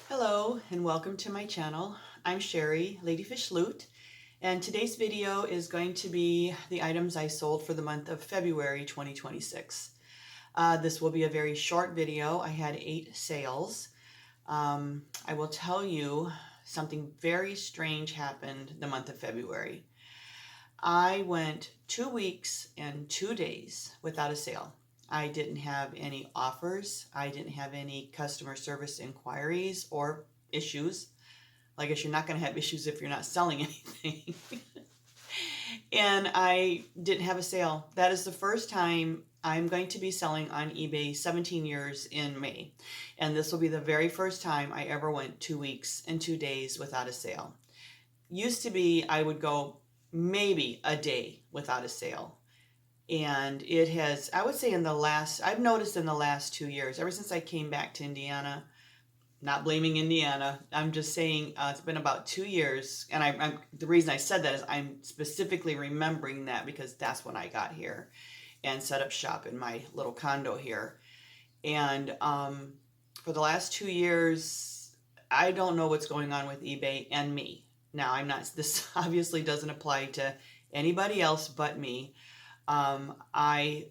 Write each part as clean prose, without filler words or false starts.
Hello and welcome to my channel. I'm Sherry, Ladyfish Loot, and today's video is going to be the items I sold for the month of February 2026. This will be a very short video. I had 8 sales. I will tell you something very strange happened the month of February. I went 2 weeks and 2 days without a sale. I didn't have any offers. I didn't have any customer service inquiries or issues. I guess you're not going to have issues if you're not selling anything. And I didn't have a sale. That is the first time I'm going to be selling on eBay 17 years in May. And this will be the very first time I ever went 2 weeks and 2 days without a sale. Used to be I would go maybe a day without a sale. And it has, I would say I've noticed in the last 2 years, ever since I came back to Indiana, not blaming Indiana, I'm just saying it's been about 2 years. And the reason I said that is I'm specifically remembering that because that's when I got here and set up shop in my little condo here. And for the last 2 years, I don't know what's going on with eBay and me. Now, this obviously doesn't apply to anybody else but me. I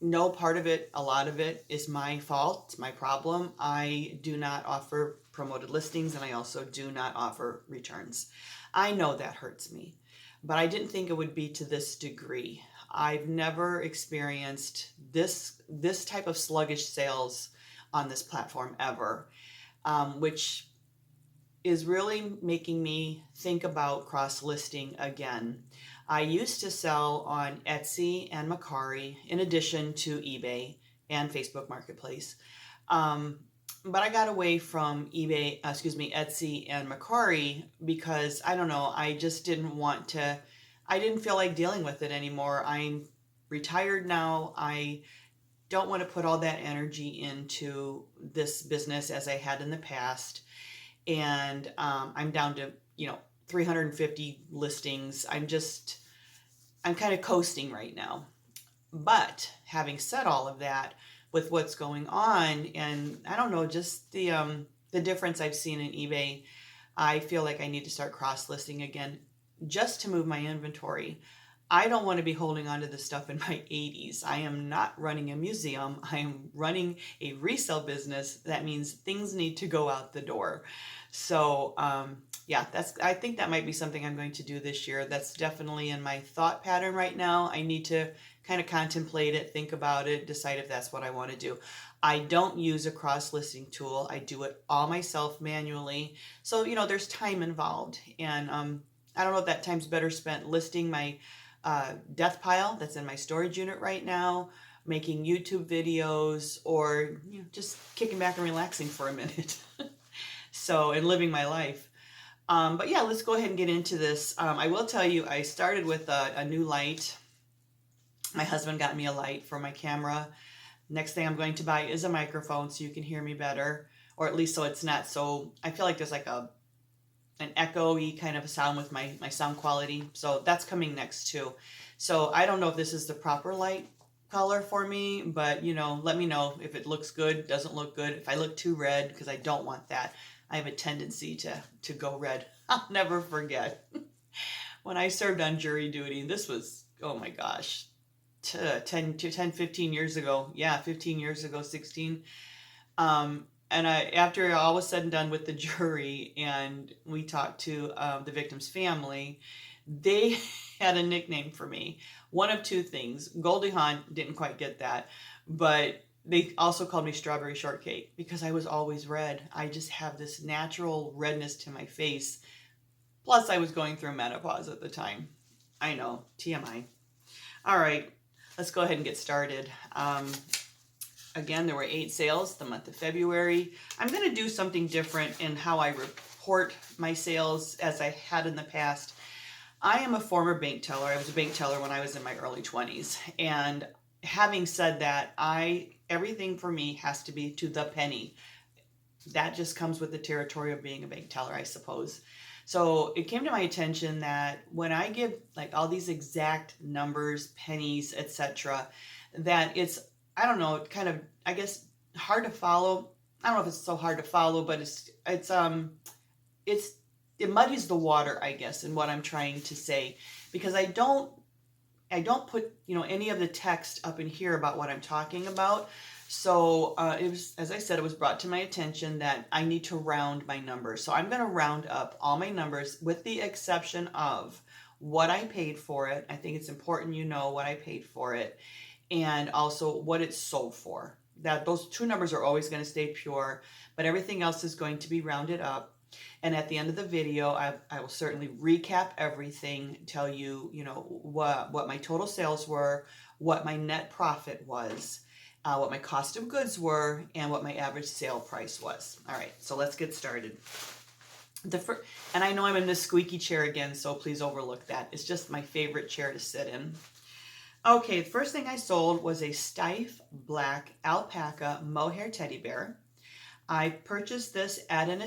know part of it, a lot of it is my fault, it's my problem. I do not offer promoted listings and I also do not offer returns. I know that hurts me, but I didn't think it would be to this degree. I've never experienced this type of sluggish sales on this platform ever, which is really making me think about cross-listing again. I used to sell on Etsy and Mercari in addition to eBay and Facebook Marketplace. But I got away from Etsy and Mercari because I don't know, I just didn't want to, I didn't feel like dealing with it anymore. I'm retired now. I don't want to put all that energy into this business as I had in the past. And I'm down to, 350 listings. I'm kind of coasting right now. But having said all of that, with what's going on, and I don't know, just the difference I've seen in eBay, I feel like I need to start cross-listing again just to move my inventory. I don't want to be holding on to this stuff in my 80s. I am not running a museum. I am running a resale business. That means things need to go out the door. So, yeah, I think that might be something I'm going to do this year. That's definitely in my thought pattern right now. I need to kind of contemplate it, think about it, decide if that's what I want to do. I don't use a cross-listing tool. I do it all myself manually. So, there's time involved. And I don't know if that time's better spent listing my death pile that's in my storage unit right now, making YouTube videos, or just kicking back and relaxing for a minute. And living my life. But yeah, let's go ahead and get into this. I will tell you, I started with a new light. My husband got me a light for my camera. Next thing I'm going to buy is a microphone so you can hear me better, or at least so it's not so, I feel like there's like an echo-y kind of a sound with my sound quality. So that's coming next too. So I don't know if this is the proper light color for me, but let me know if it looks good, doesn't look good, if I look too red, because I don't want that. I have a tendency to go red. I'll never forget when I served on jury duty. This was, oh my gosh, 15 years ago. Yeah, 15 years ago, 16. And after all was said and done with the jury and we talked to the victim's family, they had a nickname for me. One of two things. Goldie Hawn, didn't quite get that, but they also called me Strawberry Shortcake because I was always red. I just have this natural redness to my face. Plus, I was going through menopause at the time. I know, TMI. All right, let's go ahead and get started. Again, there were 8 sales the month of February. I'm going to do something different in how I report my sales as I had in the past. I am a former bank teller. I was a bank teller when I was in my early 20s. And having said that, everything for me has to be to the penny. That just comes with the territory of being a bank teller, I suppose. So it came to my attention that when I give like all these exact numbers, pennies, etc., that it's, I don't know, kind of, I guess, hard to follow. I don't know if it's so hard to follow, but it muddies the water, I guess, in what I'm trying to say, because I don't put, any of the text up in here about what I'm talking about. So it was, as I said, it was brought to my attention that I need to round my numbers. So I'm going to round up all my numbers with the exception of what I paid for it. I think it's important you know what I paid for it, and also what it's sold for. That those two numbers are always going to stay pure, but everything else is going to be rounded up. And at the end of the video, I will certainly recap everything, tell you, what my total sales were, what my net profit was, what my cost of goods were, and what my average sale price was. All right, so let's get started. And I know I'm in this squeaky chair again, so please overlook that. It's just my favorite chair to sit in. Okay, the first thing I sold was a stiff black alpaca mohair teddy bear. I purchased this at an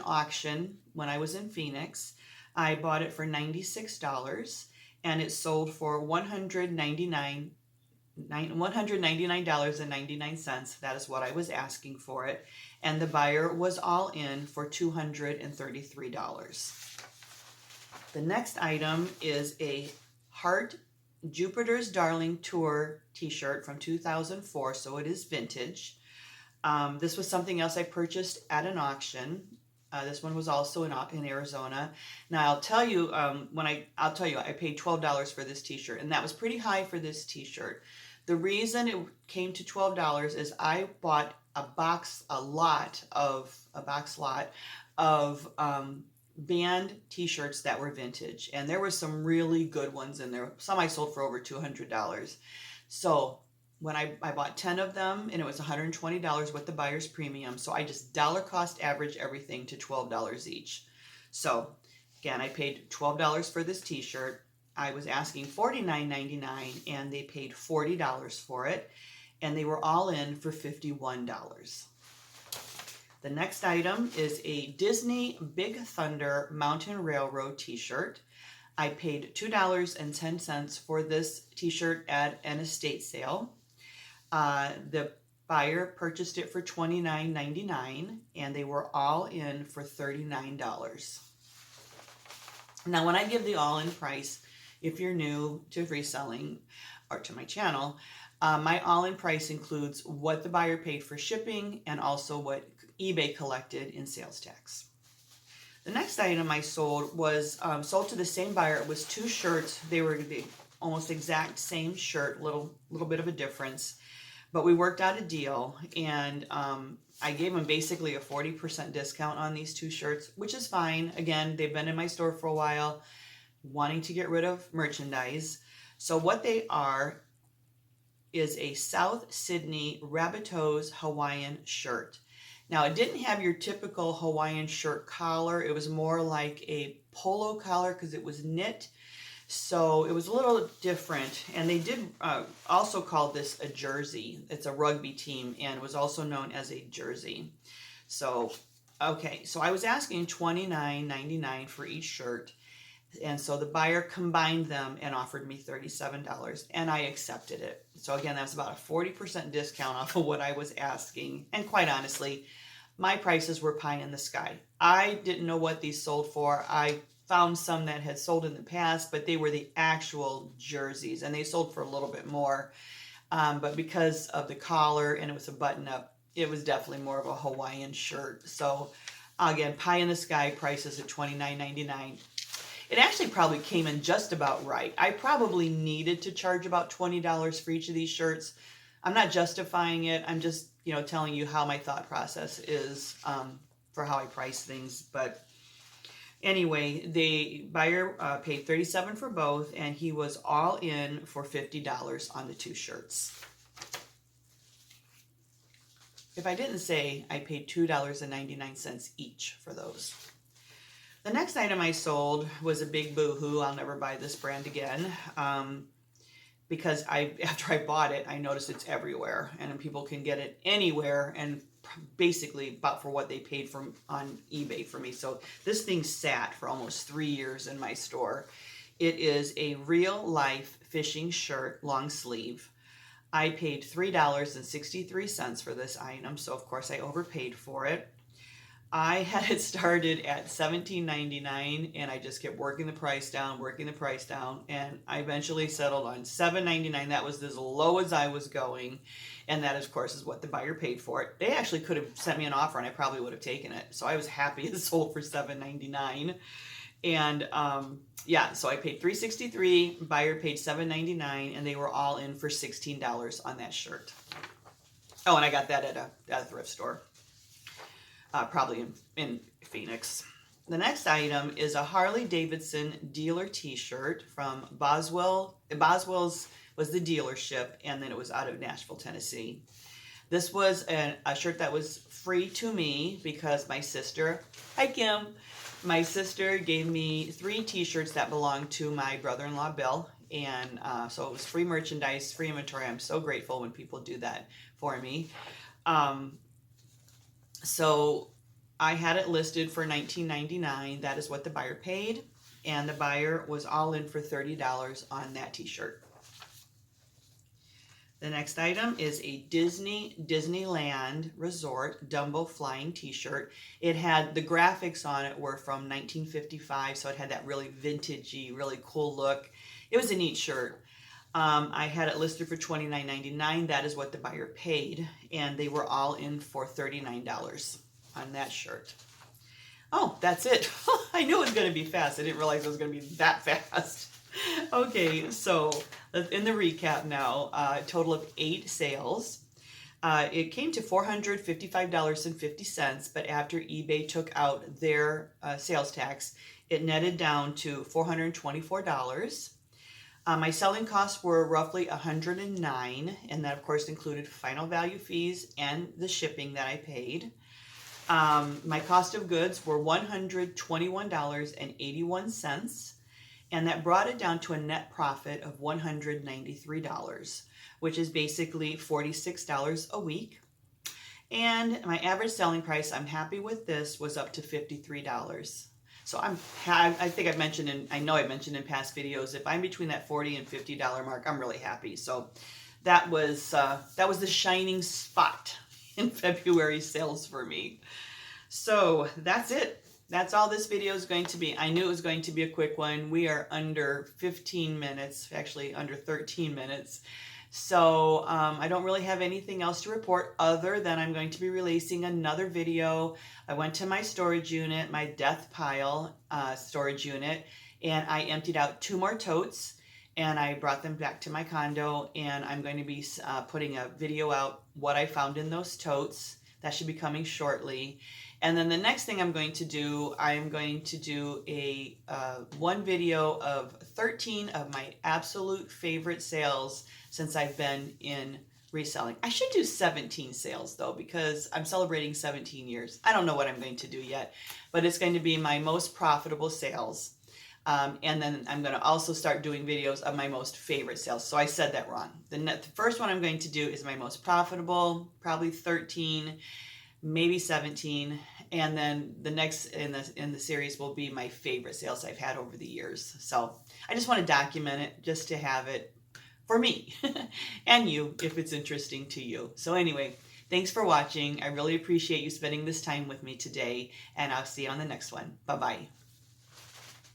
auction when I was in Phoenix. I bought it for $96 and it sold for $199.99. That is what I was asking for it. And the buyer was all in for $233. The next item is a Heart Jupiter's Darling Tour t-shirt from 2004, so it is vintage. This was something else I purchased at an auction. This one was also in Arizona. Now I'll tell you, I paid $12 for this t-shirt, and that was pretty high for this t-shirt. The reason it came to $12 is I bought a box lot of band t-shirts that were vintage, and there were some really good ones in there. Some I sold for over $200. So when I bought 10 of them, and it was $120 with the buyer's premium. So I just dollar cost average everything to $12 each. So again, I paid $12 for this t-shirt. I was asking $49.99 and they paid $40 for it. And they were all in for $51. The next item is a Disney Big Thunder Mountain Railroad t-shirt. I paid $2.10 for this t-shirt at an estate sale. The buyer purchased it for $29.99 and they were all in for $39. Now, when I give the all-in price, if you're new to reselling or to my channel, my all-in price includes what the buyer paid for shipping and also what eBay collected in sales tax. The next item I sold was sold to the same buyer. It was two shirts. They were the almost exact same shirt, little bit of a difference. But we worked out a deal, and I gave them basically a 40% discount on these two shirts, which is fine. Again, they've been in my store for a while, wanting to get rid of merchandise. So what they are is a South Sydney Rabbitohs Hawaiian shirt. Now, it didn't have your typical Hawaiian shirt collar. It was more like a polo collar because it was knit. So it was a little different. And they did also call this a jersey. It's a rugby team and was also known as a jersey. So, okay. So I was asking $29.99 for each shirt. And so the buyer combined them and offered me $37, and I accepted it. So again, that's about a 40% discount off of what I was asking. And quite honestly, my prices were pie in the sky. I didn't know what these sold for. I found some that had sold in the past, but they were the actual jerseys, and they sold for a little bit more. But because of the collar and it was a button-up, it was definitely more of a Hawaiian shirt. So again, pie in the sky prices at $29.99. It actually probably came in just about right. I probably needed to charge about $20 for each of these shirts. I'm not justifying it. I'm just, telling you how my thought process is for how I price things. But anyway, the buyer paid $37 for both, and he was all in for $50 on the two shirts. If I didn't say, I paid $2.99 each for those. The next item I sold was a big boo-hoo. I'll never buy this brand again because after I bought it, I noticed it's everywhere and people can get it anywhere and basically about for what they paid on eBay for me. So this thing sat for almost 3 years in my store. It is a real life fishing shirt, long sleeve. I paid $3.63 for this item, so of course I overpaid for it. I had it started at $17.99, and I just kept working the price down, and I eventually settled on $7.99. That was as low as I was going, and that, of course, is what the buyer paid for it. They actually could have sent me an offer, and I probably would have taken it. So I was happy it sold for $7.99, and yeah, so I paid $3.63. Buyer paid $7.99, and they were all in for $16 on that shirt. Oh, and I got that at a thrift store. Probably in Phoenix. The next item is a Harley Davidson dealer t-shirt from Boswell. Boswell's was the dealership, and then it was out of Nashville, Tennessee. This was a shirt that was free to me because my sister, hi Kim, my sister gave me 3 t-shirts that belonged to my brother-in-law Bill, and so it was free merchandise, free inventory. I'm so grateful when people do that for me. So I had it listed for $19.99. That is what the buyer paid. And the buyer was all in for $30 on that t-shirt. The next item is a Disneyland Resort Dumbo Flying t-shirt. It had, the graphics on it were from 1955, so it had that really vintagey, really cool look. It was a neat shirt. I had it listed for $29.99. That is what the buyer paid, and they were all in for $39 on that shirt. Oh, that's it. I knew it was going to be fast. I didn't realize it was going to be that fast. Okay, so in the recap now, a total of 8 sales. It came to $455.50, but after eBay took out their sales tax, it netted down to $424. My selling costs were roughly $109, and that of course included final value fees and the shipping that I paid. My cost of goods were $121.81, and that brought it down to a net profit of $193, which is basically $46 a week. And my average selling price, I'm happy with this, was up to $53. So I think I've mentioned, I know I've mentioned in past videos, if I'm between that $40 and $50 mark, I'm really happy. So that was the shining spot in February sales for me. So that's it. That's all this video is going to be. I knew it was going to be a quick one. We are under 15 minutes, actually under 13 minutes. So I don't really have anything else to report other than I'm going to be releasing another video. I went to my storage unit, my death pile storage unit, and I emptied out 2 more totes, and I brought them back to my condo, and I'm going to be putting a video out what I found in those totes. That should be coming shortly. And then the next thing I'm going to do a one video of 13 of my absolute favorite sales since I've been in reselling. I should do 17 sales though, because I'm celebrating 17 years. I don't know what I'm going to do yet, but it's going to be my most profitable sales. And then I'm going to also start doing videos of my most favorite sales. So I said that wrong. The first one I'm going to do is my most profitable, probably 13, maybe 17. And then the next in the series will be my favorite sales I've had over the years. So I just want to document it just to have it for me and you if it's interesting to you. So anyway, thanks for watching. I really appreciate you spending this time with me today, and I'll see you on the next one. Bye-bye.